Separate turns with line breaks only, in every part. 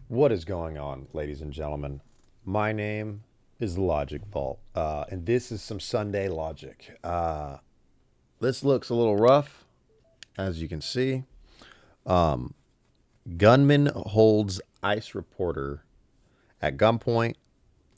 What is going on, ladies and gentlemen? My name is Logic Vault, and this is some Sunday logic. This looks a little rough, as you can see. Gunman holds ICE reporter at gunpoint,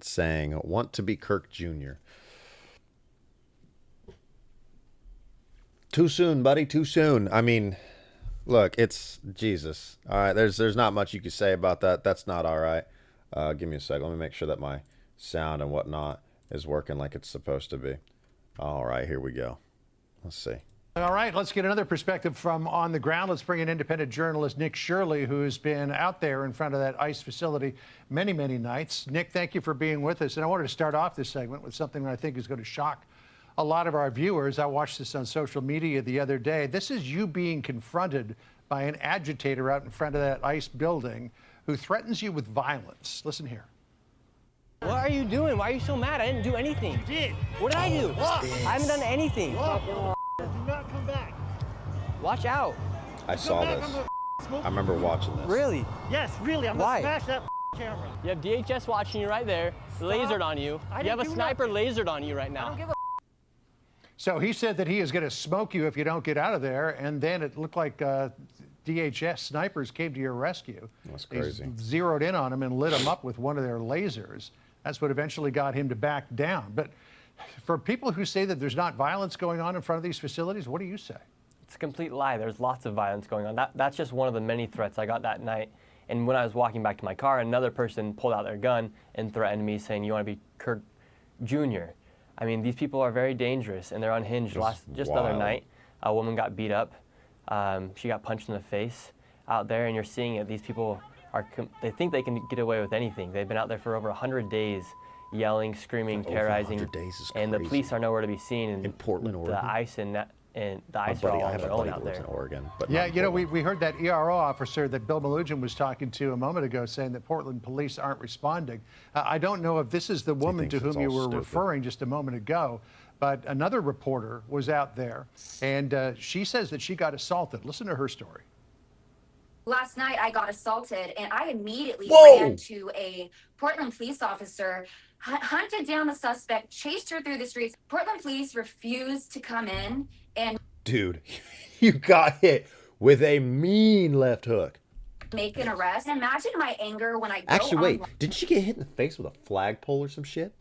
saying, "Want to be Kirk Jr." Too soon, buddy. Too soon. I mean, look, it's Jesus. All right, there's not much you can say about that. That's not all right. Give me a sec. Let me make sure that my sound and whatnot is working like it's supposed to be. All right, here we go. Let's see.
All right, let's get another perspective from on the ground. Let's bring in independent journalist Nick Shirley, who's been out there in front of that ICE facility many, many nights. Nick, thank you for being with us. And I wanted to start off this segment with something that I think is going to shock a lot of our viewers. I watched this on social media the other day. This is you being confronted by an agitator out in front of that ICE building who threatens you with violence. Listen here.
What are you doing? Why are you so mad? I didn't do anything.
You did.
What did I do? I haven't done anything.
Do not come back.
Watch out.
I saw this. I remember watching this.
Really?
Yes, really. I'm
Why?
gonna smash that camera.
You have DHS watching you right there, lasered on you.
I
You have a
didn't do
sniper
nothing.
lasered on you right now.
So he said that he is going to smoke you if you don't get out of there. And then it looked like DHS snipers came to your rescue.
That's crazy.
They zeroed in on him and lit him up with one of their lasers. That's what eventually got him to back down. But for people who say that there's not violence going on in front of these facilities, what do you say?
It's a complete lie. There's lots of violence going on. That's just one of the many threats I got that night. And when I was walking back to my car, another person pulled out their gun and threatened me, saying, "You want to be Kirk Jr.?" I mean, these people are very dangerous and they're unhinged. Just the other
wild.
night, a woman got beat up. She got punched in the face out there, and you're seeing it. These people they think they can get away with anything. They've been out there for over 100 days, yelling, screaming,
Over
terrorizing,
100 days is
and the
crazy.
police are nowhere to be seen. And
In Portland, Oregon?
the ICE and the
My
ICE are
buddy,
all
I
on
have a
their
buddy
own
that
out
lives
there.
in Oregon, but
Yeah,
not in
you know,
Portland.
we heard that ERO officer that Bill Malugin was talking to a moment ago saying that Portland police aren't responding. I don't know if this is the woman to
thinks it's
whom you
all
were
stupid.
referring just a moment ago, but another reporter was out there, and she says that she got assaulted. Listen to her story.
Last night I got assaulted and I immediately
Whoa!
ran to a Portland police officer, hunted down the suspect, chased her through the streets. Portland police refused to come in and
Dude, you got hit with a mean left hook.
make an arrest. Imagine my anger when I go
Actually, wait,
online.
didn't she get hit in the face with a flagpole or some shit?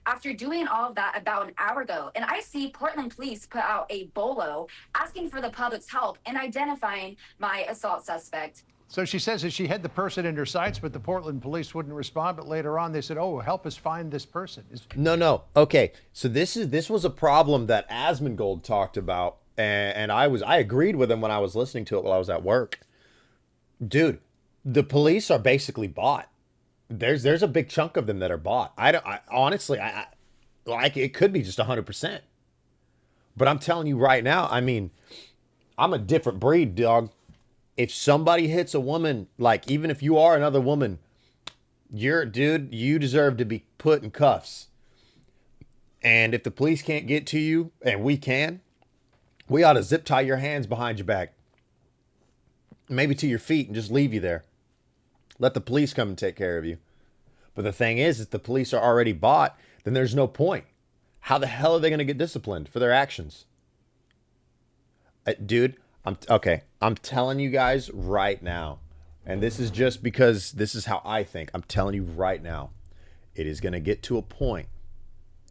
After doing all of that about an hour ago, and I see Portland police put out a bolo asking for the public's help in identifying my assault suspect.
So she says that she had the person in her sights, but the Portland police wouldn't respond. But later on, they said, "Oh, help us find this person."
No. Okay, so this was a problem that Asmongold talked about, and I agreed with him when I was listening to it while I was at work. Dude, the police are basically bought. There's a big chunk of them that are bought. I honestly, like it could be just 100%. But I'm telling you right now, I mean, I'm a different breed, dog. If somebody hits a woman, like even if you are another woman, you deserve to be put in cuffs. And if the police can't get to you, and we can, we ought to zip tie your hands behind your back, maybe to your feet, and just leave you there. Let the police come and take care of you. But the thing is, if the police are already bought, then there's no point. How the hell are they going to get disciplined for their actions? Dude, I'm telling you guys right now, and this is just because this is how I think. I'm telling you right now, it is going to get to a point,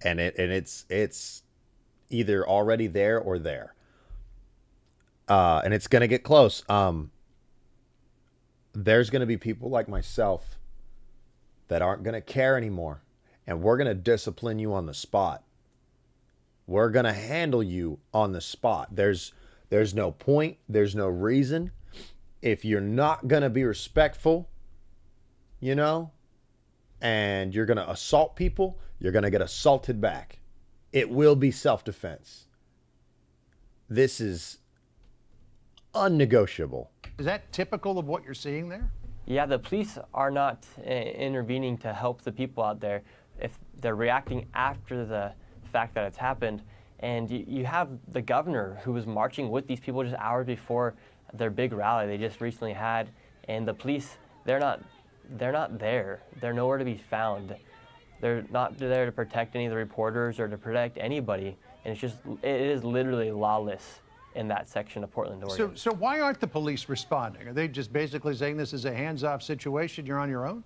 and it's either already there or there, and it's going to get close. There's going to be people like myself that aren't going to care anymore, and we're going to discipline you on the spot. We're going to handle you on the spot. There's no point, there's no reason. If you're not going to be respectful, and you're going to assault people, you're going to get assaulted back. It will be self-defense. This is unnegotiable.
Is that typical of what you're seeing there?
Yeah, the police are not intervening to help the people out there. If they're reacting after the fact that it's happened, and you have the governor who was marching with these people just hours before their big rally they just recently had, and the police they're not there. They're nowhere to be found. They're not there to protect any of the reporters or to protect anybody. And it is literally lawless in that section of Portland, Oregon.
So why aren't the police responding? Are they just basically saying this is a hands-off situation, you're on your own?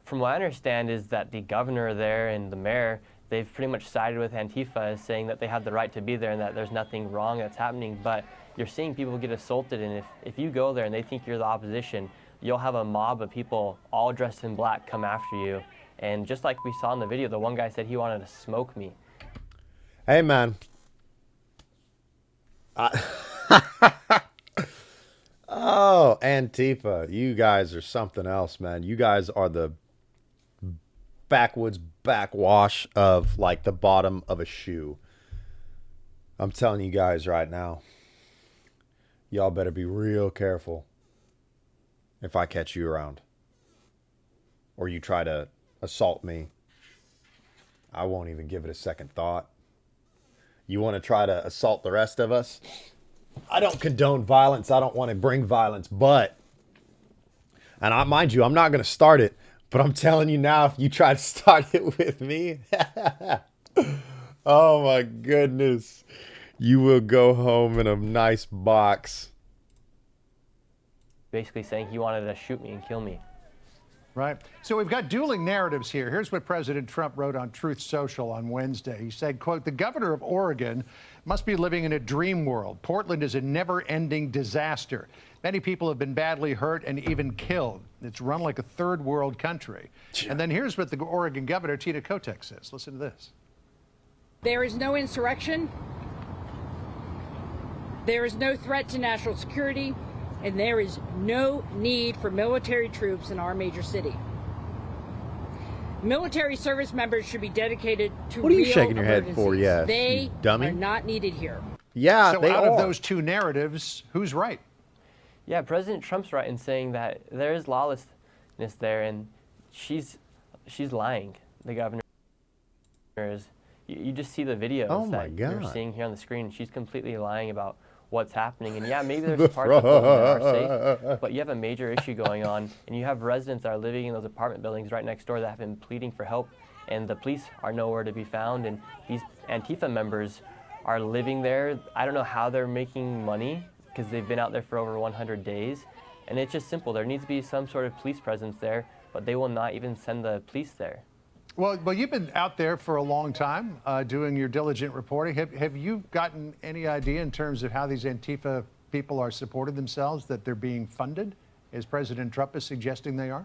From what I understand is that the governor there and the mayor, they've pretty much sided with Antifa, saying that they have the right to be there and that there's nothing wrong that's happening. But you're seeing people get assaulted, and if you go there and they think you're the opposition, you'll have a mob of people all dressed in black come after you. And just like we saw in the video, the one guy said he wanted to smoke me.
Hey, man. Oh, Antifa. You guys are something else, man. You guys are the backwoods backwash of like the bottom of a shoe. I'm telling you guys right now. Y'all better be real careful if I catch you around. Or you try to assault me. I won't even give it a second thought. You want to try to assault the rest of us? I don't condone violence. I don't want to bring violence, but, and mind you, I'm not going to start it, but I'm telling you now, if you try to start it with me, oh my goodness, you will go home in a nice box.
Basically saying he wanted to shoot me and kill me.
Right. So we've got dueling narratives here. Here's what President Trump wrote on Truth Social on Wednesday. He said, quote, "The governor of Oregon must be living in a dream world. Portland is a never-ending disaster. Many people have been badly hurt and even killed. It's run like a third world country." And then here's what the Oregon governor, Tina Kotek, says. Listen to this.
There is no insurrection. There is no threat to national security. And there is no need for military troops in our major city. Military service members should be dedicated to
What are you
real
shaking your head for?
emergencies.
Yes,
They
you dummy.
are not needed here.
Yeah,
So
they
out
are.
of those two narratives, who's right?
Yeah, President Trump's right in saying that there is lawlessness there, and she's lying. The governor is. You just see the videos
Oh my
that you're
God.
seeing here on the screen. She's completely lying about what's happening. And yeah, maybe there's parts of Portland that are safe, but you have a major issue going on, and you have residents that are living in those apartment buildings right next door that have been pleading for help, and the police are nowhere to be found, and these Antifa members are living there. I don't know how they're making money because they've been out there for over 100 days, and it's just simple. There needs to be some sort of police presence there, but they will not even send the police there.
Well, you've been out there for a long time doing your diligent reporting. Have you gotten any idea in terms of how these Antifa people are supporting themselves, that they're being funded, as President Trump is suggesting they are?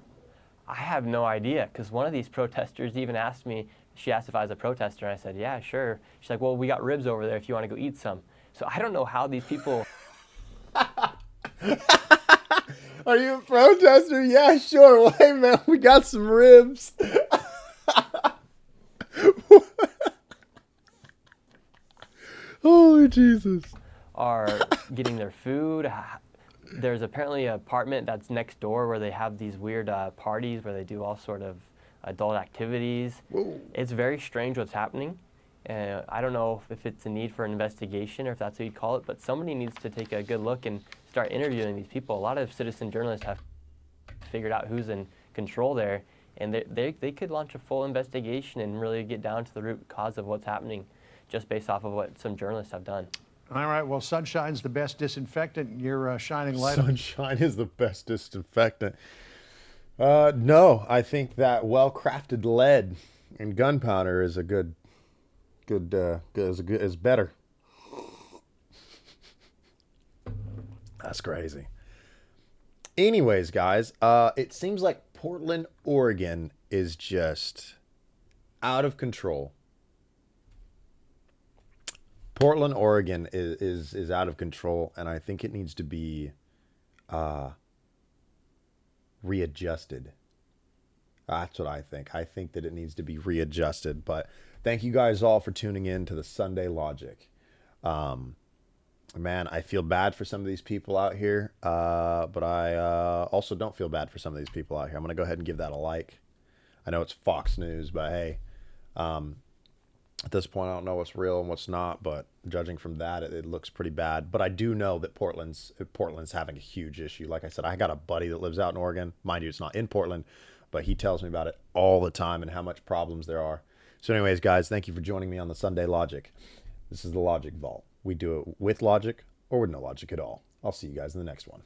I have no idea, because one of these protesters even asked me, she asked if I was a protester, and I said, yeah, sure. She's like, well, we got ribs over there if you want to go eat some. So I don't know how these people...
Are you a protester? Yeah, sure. Well, hey, man, we got some ribs. Holy Jesus.
are getting their food. There's apparently an apartment that's next door where they have these weird parties where they do all sort of adult activities.
Whoa.
It's very strange what's happening. I don't know if it's a need for an investigation or if that's what you'd call it, but somebody needs to take a good look and start interviewing these people. A lot of citizen journalists have figured out who's in control there, and they could launch a full investigation and really get down to the root cause of what's happening just based off of what some journalists have done.
All right, well, sunshine's the best disinfectant. You're shining light.
Sunshine is the best disinfectant. No, I think that well-crafted lead and gunpowder is a is better. That's crazy. Anyways, guys, it seems like Portland, Oregon is just out of control. Portland, Oregon is out of control, and I think it needs to be readjusted. That's what I think. I think that it needs to be readjusted. But thank you guys all for tuning in to the Sunday Logic. Man, I feel bad for some of these people out here, but I also don't feel bad for some of these people out here. I'm going to go ahead and give that a like. I know it's Fox News, but hey, At this point, I don't know what's real and what's not, but judging from that, it looks pretty bad. But I do know that Portland's having a huge issue. Like I said, I got a buddy that lives out in Oregon. Mind you, it's not in Portland, but he tells me about it all the time and how much problems there are. So, anyways, guys, thank you for joining me on the Sunday Logic. This is the Logic Vault. We do it with logic or with no logic at all. I'll see you guys in the next one.